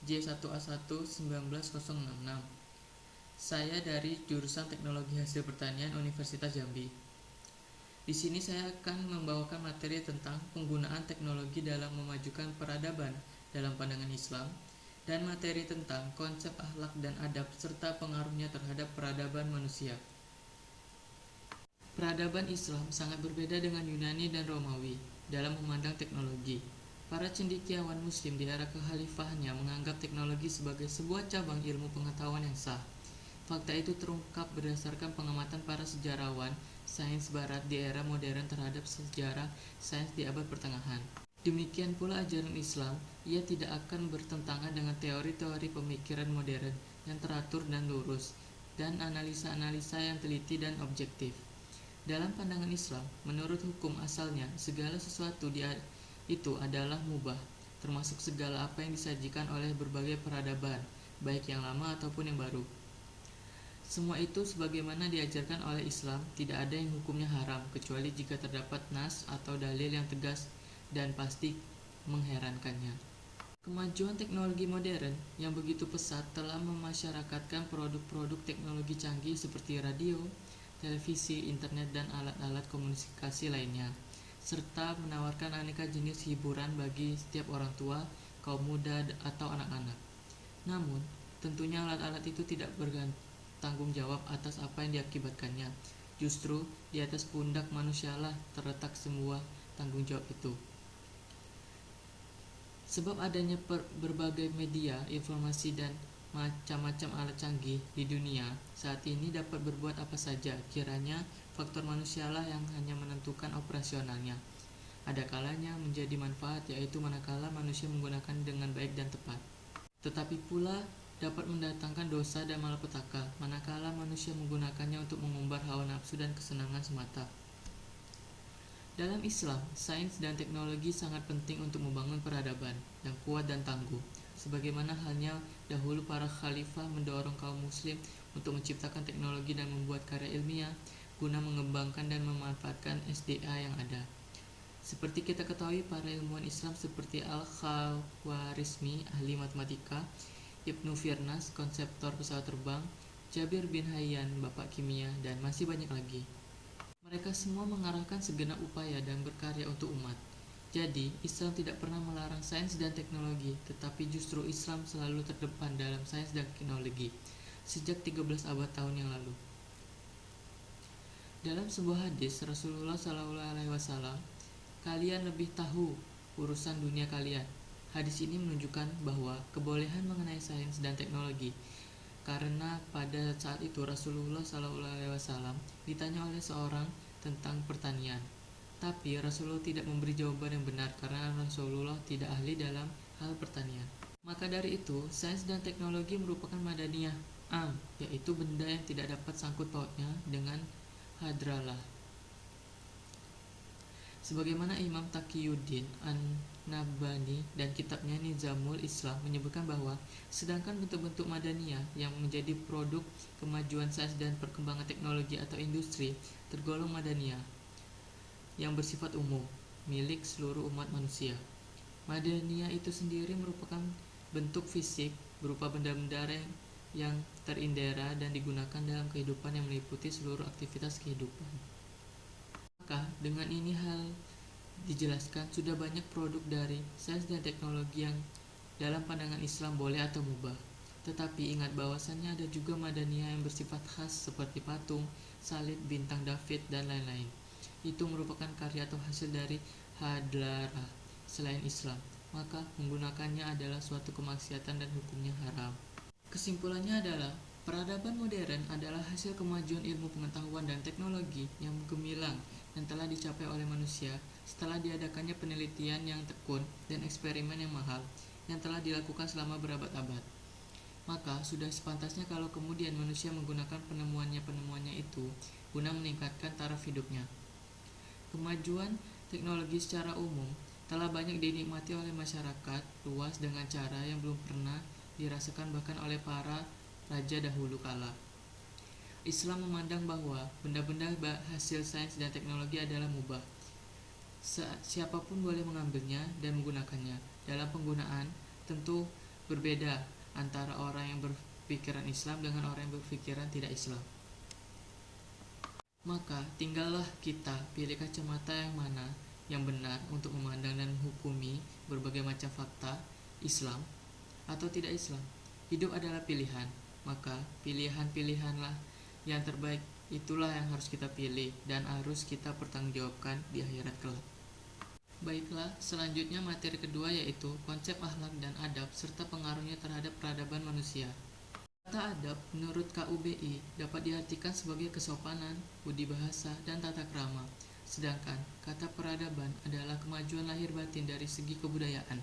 J1A1 19066. Saya dari jurusan Teknologi Hasil Pertanian Universitas Jambi. Di sini saya akan membawakan materi tentang penggunaan teknologi dalam memajukan peradaban dalam pandangan Islam, dan materi tentang konsep akhlak dan adab serta pengaruhnya terhadap peradaban manusia. Peradaban Islam sangat berbeda dengan Yunani dan Romawi dalam memandang teknologi. Para cendekiawan Muslim di era kekhalifahannya menganggap teknologi sebagai sebuah cabang ilmu pengetahuan yang sah. Fakta itu terungkap berdasarkan pengamatan para sejarawan sains barat di era modern terhadap sejarah sains di abad pertengahan. Demikian pula ajaran Islam, ia tidak akan bertentangan dengan teori-teori pemikiran modern yang teratur dan lurus, dan analisa-analisa yang teliti dan objektif. Dalam pandangan Islam, menurut hukum asalnya, segala sesuatu itu adalah mubah, termasuk segala apa yang disajikan oleh berbagai peradaban, baik yang lama ataupun yang baru. Semua itu sebagaimana diajarkan oleh Islam, tidak ada yang hukumnya haram, kecuali jika terdapat nas atau dalil yang tegas dan pasti mengherankannya. Kemajuan teknologi modern yang begitu pesat telah memasyarakatkan produk-produk teknologi canggih seperti radio, televisi, internet, dan alat-alat komunikasi lainnya, serta menawarkan aneka jenis hiburan bagi setiap orang tua, kaum muda, atau anak-anak. Namun, tentunya alat-alat itu tidak bertanggung jawab atas apa yang diakibatkannya. Justru di atas pundak manusialah terletak semua tanggung jawab itu. Sebab adanya berbagai media, informasi, dan macam-macam alat canggih di dunia saat ini dapat berbuat apa saja, kiranya faktor manusialah yang hanya menentukan operasionalnya. Ada kalanya menjadi manfaat, yaitu manakala manusia menggunakan dengan baik dan tepat. Tetapi pula dapat mendatangkan dosa dan malapetaka manakala manusia menggunakannya untuk mengumbar hawa nafsu dan kesenangan semata. Dalam Islam, sains dan teknologi sangat penting untuk membangun peradaban yang kuat dan tangguh, sebagaimana halnya dahulu para khalifah mendorong kaum muslim untuk menciptakan teknologi dan membuat karya ilmiah guna mengembangkan dan memanfaatkan SDA yang ada. Seperti kita ketahui, para ilmuwan Islam seperti Al-Khawarizmi, ahli matematika, Ibnu Firnas, konseptor pesawat terbang, Jabir bin Hayyan, bapak kimia, dan masih banyak lagi. Mereka semua mengarahkan segenap upaya dan berkarya untuk umat. Jadi, Islam tidak pernah melarang sains dan teknologi, tetapi justru Islam selalu terdepan dalam sains dan teknologi, sejak 13 abad tahun yang lalu. Dalam sebuah hadis, Rasulullah SAW, "Kalian lebih tahu urusan dunia kalian." Hadis ini menunjukkan bahwa kebolehan mengenai sains dan teknologi, karena pada saat itu Rasulullah SAW ditanya oleh seorang tentang pertanian. Tapi Rasulullah tidak memberi jawaban yang benar karena Rasulullah tidak ahli dalam hal pertanian. Maka dari itu, sains dan teknologi merupakan madaniyah am, yaitu benda yang tidak dapat sangkut pautnya dengan hadrallah. Sebagaimana Imam Taqiyuddin An-Nabhani dan kitabnya Nizamul Islam menyebutkan bahwa sedangkan bentuk-bentuk madaniyah yang menjadi produk kemajuan sains dan perkembangan teknologi atau industri tergolong madaniyah yang bersifat umum, milik seluruh umat manusia. Madaniyah itu sendiri merupakan bentuk fisik berupa benda-benda yang terindera dan digunakan dalam kehidupan yang meliputi seluruh aktivitas kehidupan. Maka dengan ini hal dijelaskan, sudah banyak produk dari sains dan teknologi yang dalam pandangan Islam boleh atau mubah. Tetapi ingat bahwasannya ada juga madaniyah yang bersifat khas seperti patung, salib, bintang David, dan lain-lain. Itu merupakan karya atau hasil dari hadlarah selain Islam, maka menggunakannya adalah suatu kemaksiatan dan hukumnya haram. Kesimpulannya adalah peradaban modern adalah hasil kemajuan ilmu pengetahuan dan teknologi yang gemilang yang telah dicapai oleh manusia setelah diadakannya penelitian yang tekun dan eksperimen yang mahal yang telah dilakukan selama berabad-abad. Maka sudah sepantasnya kalau kemudian manusia menggunakan penemuannya itu guna meningkatkan taraf hidupnya. Kemajuan teknologi secara umum telah banyak dinikmati oleh masyarakat luas dengan cara yang belum pernah dirasakan bahkan oleh para raja dahulu kala. Islam memandang bahwa benda-benda hasil sains dan teknologi adalah mubah. Siapapun boleh mengambilnya dan menggunakannya. Dalam penggunaan, tentu berbeda antara orang yang berpikiran Islam dengan orang yang berpikiran tidak Islam. Maka tinggallah kita pilih kacamata yang mana yang benar untuk memandang dan menghukumi berbagai macam fakta Islam atau tidak Islam. Hidup adalah pilihan, maka pilihan-pilihanlah yang terbaik itulah yang harus kita pilih dan harus kita pertanggungjawabkan di akhirat kelak. Baiklah, selanjutnya materi kedua yaitu konsep akhlak dan adab serta pengaruhnya terhadap peradaban manusia. Kata adab menurut KUBI dapat diartikan sebagai kesopanan, budi bahasa, dan tata krama. Sedangkan kata peradaban adalah kemajuan lahir batin dari segi kebudayaan.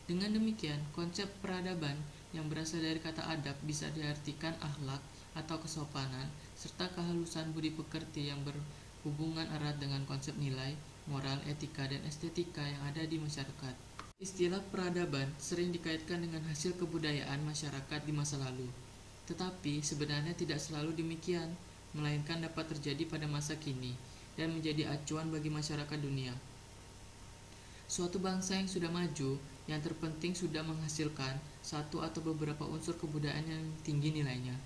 Dengan demikian, konsep peradaban yang berasal dari kata adab bisa diartikan akhlak atau kesopanan serta kehalusan budi pekerti yang berhubungan erat dengan konsep nilai, moral, etika, dan estetika yang ada di masyarakat. Istilah peradaban sering dikaitkan dengan hasil kebudayaan masyarakat di masa lalu. Tetapi sebenarnya tidak selalu demikian, melainkan dapat terjadi pada masa kini dan menjadi acuan bagi masyarakat dunia. Suatu bangsa yang sudah maju, yang terpenting sudah menghasilkan satu atau beberapa unsur kebudayaan yang tinggi nilainya.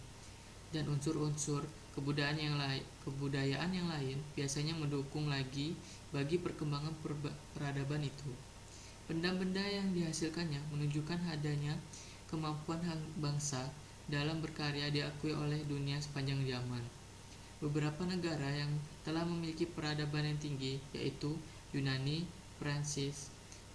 Dan unsur-unsur kebudayaan yang lain biasanya mendukung lagi bagi perkembangan peradaban itu. Benda-benda yang dihasilkannya menunjukkan adanya kemampuan bangsa dalam berkarya diakui oleh dunia sepanjang zaman. Beberapa negara yang telah memiliki peradaban yang tinggi yaitu Yunani, Prancis,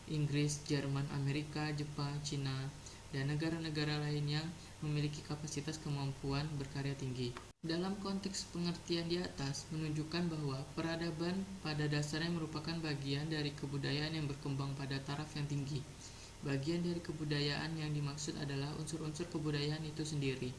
Inggris, Jerman, Amerika, Jepang, Cina, dan negara-negara lain yang memiliki kapasitas kemampuan berkarya tinggi. Dalam konteks pengertian di atas menunjukkan bahwa peradaban pada dasarnya merupakan bagian dari kebudayaan yang berkembang pada taraf yang tinggi. Bagian dari kebudayaan yang dimaksud adalah unsur-unsur kebudayaan itu sendiri.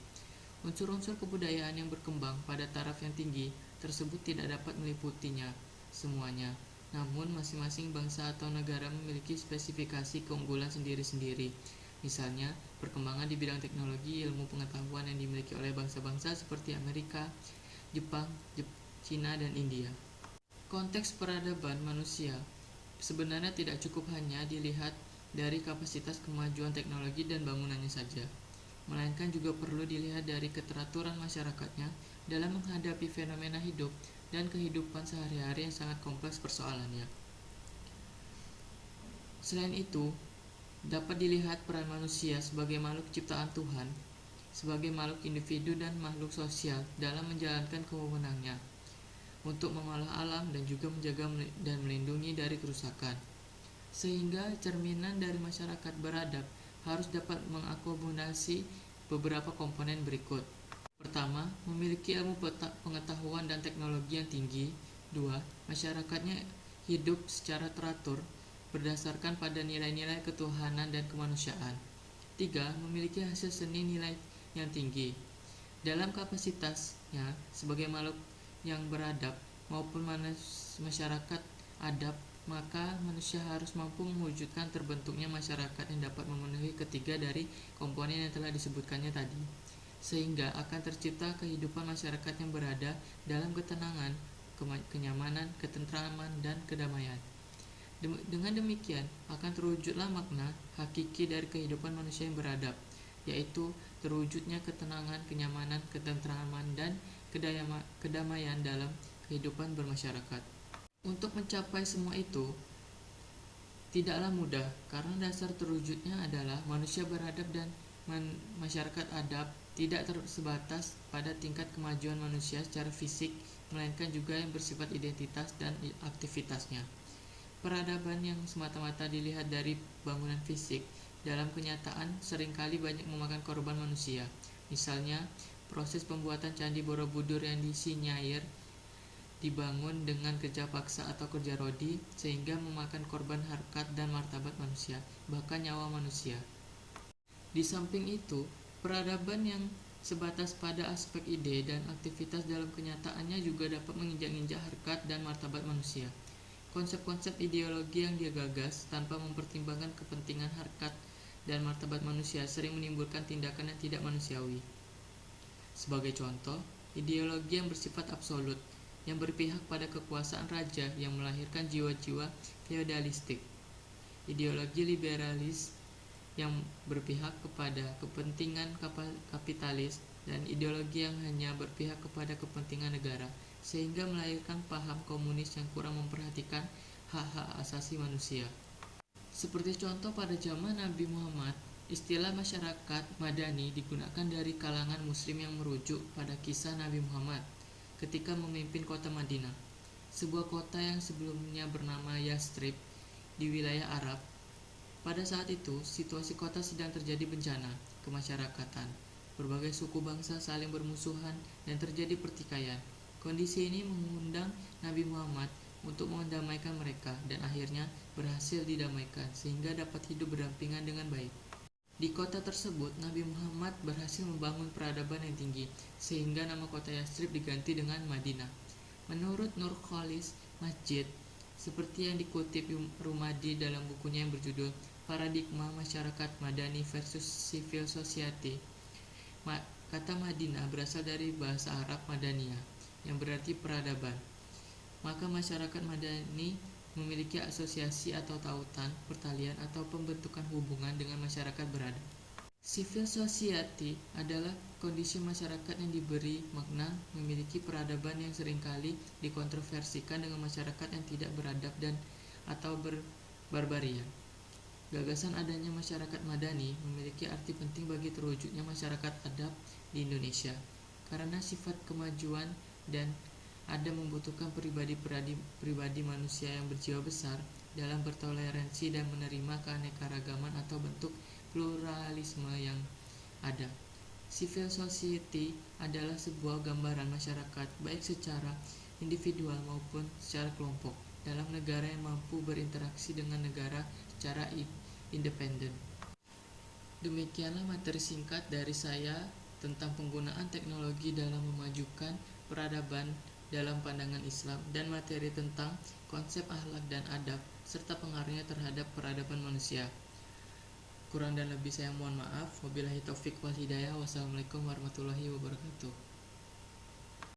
Unsur-unsur kebudayaan yang berkembang pada taraf yang tinggi tersebut tidak dapat meliputinya semuanya. Namun masing-masing bangsa atau negara memiliki spesifikasi keunggulan sendiri-sendiri. Misalnya, perkembangan di bidang teknologi, ilmu pengetahuan yang dimiliki oleh bangsa-bangsa seperti Amerika, Jepang, Cina, dan India. Konteks peradaban manusia sebenarnya tidak cukup hanya dilihat dari kapasitas kemajuan teknologi dan bangunannya saja, melainkan juga perlu dilihat dari keteraturan masyarakatnya dalam menghadapi fenomena hidup dan kehidupan sehari-hari yang sangat kompleks persoalannya. Selain itu, dapat dilihat peran manusia sebagai makhluk ciptaan Tuhan, sebagai makhluk individu dan makhluk sosial dalam menjalankan kewenangannya untuk mengolah alam dan juga menjaga dan melindungi dari kerusakan. Sehingga cerminan dari masyarakat beradab harus dapat mengakomodasi beberapa komponen berikut. Pertama, memiliki ilmu pengetahuan dan teknologi yang tinggi. Dua, masyarakatnya hidup secara teratur berdasarkan pada nilai-nilai ketuhanan dan kemanusiaan. 3. Memiliki hasil seni nilai yang tinggi. Dalam kapasitasnya sebagai makhluk yang beradab maupun masyarakat adab, maka manusia harus mampu mewujudkan terbentuknya masyarakat yang dapat memenuhi ketiga dari komponen yang telah disebutkannya tadi, sehingga akan tercipta kehidupan masyarakat yang berada dalam ketenangan, kenyamanan, ketentraman, dan kedamaian. Dengan demikian, akan terwujudlah makna hakiki dari kehidupan manusia yang beradab, yaitu terwujudnya ketenangan, kenyamanan, ketentraman, dan kedamaian dalam kehidupan bermasyarakat. Untuk mencapai semua itu, tidaklah mudah, karena dasar terwujudnya adalah manusia beradab dan masyarakat adab tidak sebatas pada tingkat kemajuan manusia secara fisik, melainkan juga yang bersifat identitas dan aktivitasnya. Peradaban yang semata-mata dilihat dari bangunan fisik dalam kenyataan seringkali banyak memakan korban manusia. Misalnya, proses pembuatan Candi Borobudur yang disinyair dibangun dengan kerja paksa atau kerja rodi sehingga memakan korban harkat dan martabat manusia, bahkan nyawa manusia. Di samping itu, peradaban yang sebatas pada aspek ide dan aktivitas dalam kenyataannya juga dapat menginjak-injak harkat dan martabat manusia. Konsep-konsep ideologi yang dia gagas tanpa mempertimbangkan kepentingan harkat dan martabat manusia sering menimbulkan tindakan yang tidak manusiawi. Sebagai contoh, ideologi yang bersifat absolut, yang berpihak pada kekuasaan raja yang melahirkan jiwa-jiwa feodalistik. Ideologi liberalis yang berpihak kepada kepentingan kapitalis dan ideologi yang hanya berpihak kepada kepentingan negara, sehingga melahirkan paham komunis yang kurang memperhatikan hak-hak asasi manusia. Seperti contoh pada zaman Nabi Muhammad, istilah masyarakat Madani digunakan dari kalangan muslim yang merujuk pada kisah Nabi Muhammad ketika memimpin kota Madinah, sebuah kota yang sebelumnya bernama Yastrib di wilayah Arab. Pada saat itu, situasi kota sedang terjadi bencana kemasyarakatan. Berbagai suku bangsa saling bermusuhan dan terjadi pertikaian. Kondisi ini mengundang Nabi Muhammad untuk mendamaikan mereka dan akhirnya berhasil didamaikan sehingga dapat hidup berdampingan dengan baik. Di kota tersebut, Nabi Muhammad berhasil membangun peradaban yang tinggi, sehingga nama kota Yastrib diganti dengan Madinah. Menurut Nurcholish Masjid, seperti yang dikutip Rumadi dalam bukunya yang berjudul Paradigma Masyarakat Madani versus Civil Society, kata Madinah berasal dari bahasa Arab Madaniyah, yang berarti peradaban. Maka masyarakat Madani memiliki asosiasi atau tautan, pertalian, atau pembentukan hubungan dengan masyarakat beradab. Civil society adalah kondisi masyarakat yang diberi makna memiliki peradaban yang seringkali dikontroversikan dengan masyarakat yang tidak beradab dan atau berbarbarian. Gagasan adanya masyarakat madani memiliki arti penting bagi terwujudnya masyarakat adab di Indonesia, karena sifat kemajuan dan ada membutuhkan pribadi manusia yang berjiwa besar dalam bertoleransi dan menerima keanekaragaman atau bentuk pluralisme yang ada. Civil society adalah sebuah gambaran masyarakat baik secara individual maupun secara kelompok dalam negara yang mampu berinteraksi dengan negara secara independen. Demikianlah materi singkat dari saya tentang penggunaan teknologi dalam memajukan peradaban dalam pandangan Islam dan materi tentang konsep akhlak dan adab serta pengaruhnya terhadap peradaban manusia. Kurang dan lebih saya mohon maaf. Wabillahi taufik wal hidayah. Wassalamualaikum warahmatullahi wabarakatuh.